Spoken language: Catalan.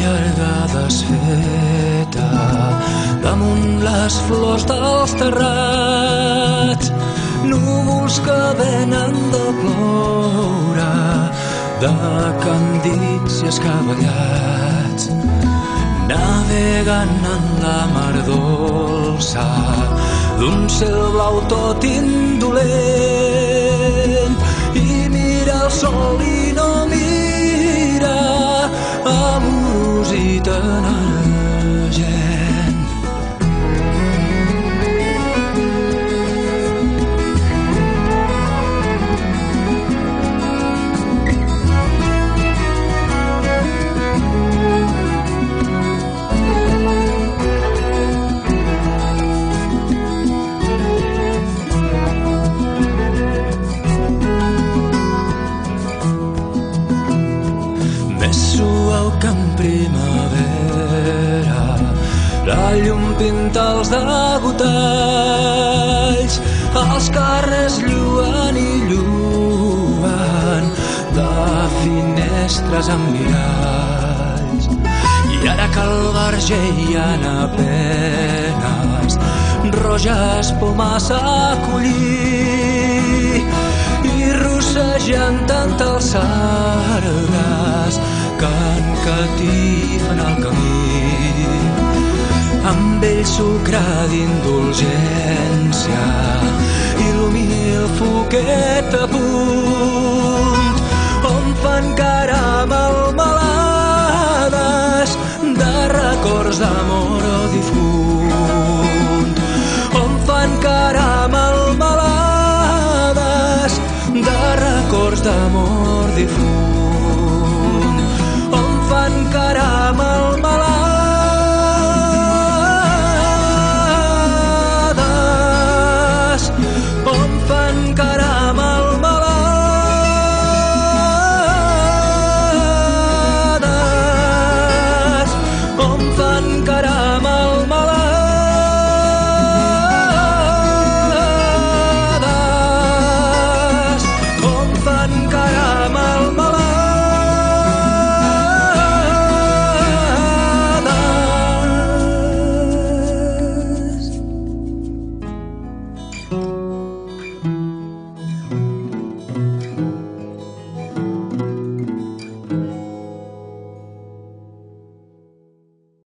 llarga desfeta damunt les flors dels terrats, núvols que venen de ploure, de candits i escabellats, navegant en la mar dolça d'un cel blau tot indolent, i mira el sol i no mira amorós i tanergent. Suau que en primavera la llum pinta els degotalls, els carrers lluen i lluen de finestres amb miralls. I ara que al verger hi ha a penes roges pomes a collir, i rossejant tant els arbres que encatifen el camí, amb ell sucre d'indulgència i l'humil foquet a punt, on fan caramel melades de records d'amor difunt, on fan caramel melades de records d'amor difunt, on fan caramel